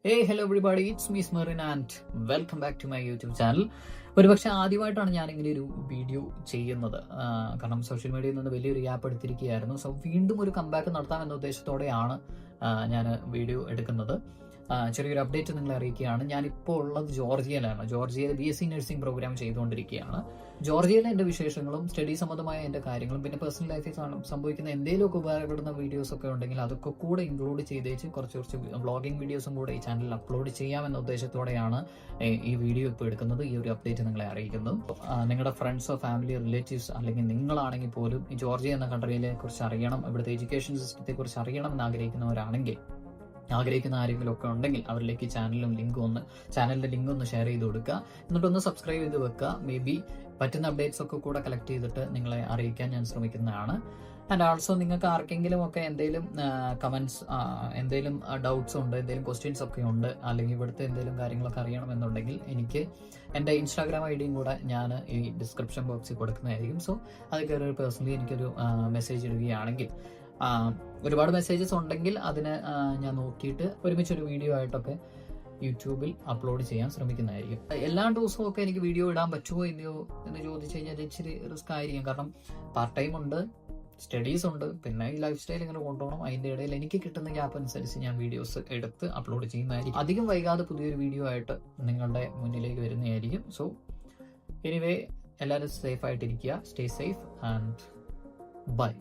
Hello everybody, it's me Smarin and welcome back to my YouTube channel. ഒരുപക്ഷെ ആദ്യമായിട്ടാണ് ഞാനിങ്ങനെ ഒരു വീഡിയോ ചെയ്യുന്നത്, കാരണം സോഷ്യൽ മീഡിയയിൽ നിന്ന് വലിയൊരു ഗ്യാപ്പ് എടുത്തിരിക്കുകയായിരുന്നു. സോ വീണ്ടും ഒരു കംബാക്ക് നടത്താമെന്ന ഉദ്ദേശത്തോടെയാണ് ഞാൻ വീഡിയോ എടുക്കുന്നത്. ചെറിയൊരു അപ്ഡേറ്റ് നിങ്ങളെ അറിയിക്കുകയാണ്. ഞാനിപ്പോൾ ഉള്ളത് ജോർജിയയിലാണ്. ജോർജിയയിൽ BSc നഴ്സിംഗ് പ്രോഗ്രാം ചെയ്തുകൊണ്ടിരിക്കുകയാണ്. ജോർജിയയിലെ എൻ്റെ വിശേഷങ്ങളും സ്റ്റഡി സംബന്ധമായ എൻ്റെ കാര്യങ്ങളും പിന്നെ പേഴ്സണൽ ലൈഫിൽ സംഭവിക്കുന്ന എന്തെങ്കിലുമൊക്കെ ഉപകാരപ്പെടുന്ന വീഡിയോസ് ഒക്കെ ഉണ്ടെങ്കിൽ അതൊക്കെ കൂടെ ഇൻക്ലൂഡ് ചെയ്തേച്ച് കുറച്ച് വ്ളോഗിങ് വീഡിയോസും കൂടെ ഈ ചാനലിൽ അപ്ലോഡ് ചെയ്യാമെന്ന ഉദ്ദേശത്തോടെയാണ് ഈ വീഡിയോ ഇപ്പോൾ എടുക്കുന്നത്. ഈ ഒരു അപ്ഡേറ്റ് നിങ്ങളെ അറിയിക്കുന്നത്. നിങ്ങളുടെ ഫ്രണ്ട്സോ ഫാമിലി റിലേറ്റീവ്സ് അല്ലെങ്കിൽ നിങ്ങളാണെങ്കിൽ പോലും ഈ ജോർജിയ എന്ന കൺട്രിയെ കുറിച്ച് അറിയണം, ഇവിടുത്തെ എഡ്യൂക്കേഷൻ സിസ്റ്റത്തെ കുറിച്ച് അറിയണം എന്ന് ആഗ്രഹിക്കുന്ന ആരെങ്കിലും ഒക്കെ ഉണ്ടെങ്കിൽ അവരിലേക്ക് ചാനലിന്റെ ലിങ്ക് ഒന്ന് ഷെയർ ചെയ്ത് കൊടുക്കുക. എന്നിട്ടൊന്ന് സബ്സ്ക്രൈബ് ചെയ്ത് വെക്കുക. മേ ബി പറ്റുന്ന അപ്ഡേറ്റ്സ് ഒക്കെ കൂടെ കളക്ട് ചെയ്തിട്ട് നിങ്ങളെ അറിയിക്കാൻ ഞാൻ ശ്രമിക്കുന്നതാണ്. ആൻഡ് ആൾസോ നിങ്ങൾക്ക് ആർക്കെങ്കിലും ഒക്കെ എന്തെങ്കിലും കമന്റ്സ്, എന്തെങ്കിലും ഡൗട്ട്സ് ഉണ്ട്, എന്തെങ്കിലും ക്വസ്റ്റ്യൻസ് ഒക്കെ ഉണ്ട്, അല്ലെങ്കിൽ ഇവിടുത്തെ എന്തെങ്കിലും കാര്യങ്ങളൊക്കെ അറിയണമെന്നുണ്ടെങ്കിൽ എനിക്ക് എൻ്റെ ഇൻസ്റ്റാഗ്രാം ഐഡിയും കൂടെ ഞാൻ ഈ ഡിസ്ക്രിപ്ഷൻ ബോക്സിൽ കൊടുക്കുന്നതായിരിക്കും. സോ അത് കയറി പേഴ്സണലി എനിക്കൊരു മെസ്സേജ് ഇടുകയാണെങ്കിൽ, ഒരുപാട് മെസ്സേജസ് ഉണ്ടെങ്കിൽ അതിന് ഞാൻ നോക്കിയിട്ട് ഒരുമിച്ചൊരു വീഡിയോ ആയിട്ടൊക്കെ യൂട്യൂബിൽ അപ്ലോഡ് ചെയ്യാൻ ശ്രമിക്കുന്നതായിരിക്കും. എല്ലാ ദിവസവും ഒക്കെ എനിക്ക് വീഡിയോ ഇടാൻ പറ്റുമോ ഇല്ലയോ എന്ന് ചോദിച്ചു കഴിഞ്ഞാൽ ഇച്ചിരി റിസ്ക് ആയിരിക്കും. കാരണം പാർട്ട് ടൈം ഉണ്ട്, സ്റ്റഡീസ് ഉണ്ട്, പിന്നെ ഈ ലൈഫ് സ്റ്റൈൽ ഇങ്ങനെ കൊണ്ടുപോകണം. അതിൻ്റെ ഇടയിൽ എനിക്ക് കിട്ടുന്ന ഗ്യാപ്പ് അനുസരിച്ച് ഞാൻ വീഡിയോസ് എടുത്ത് അപ്ലോഡ് ചെയ്യുന്നതായിരിക്കും. അധികം വൈകാതെ പുതിയൊരു വീഡിയോ ആയിട്ട് നിങ്ങളുടെ മുന്നിലേക്ക് വരുന്നതായിരിക്കും. സോ എനിവേ, എല്ലാവരും സേഫ് ആയിട്ടിരിക്കുക. Stay safe and by.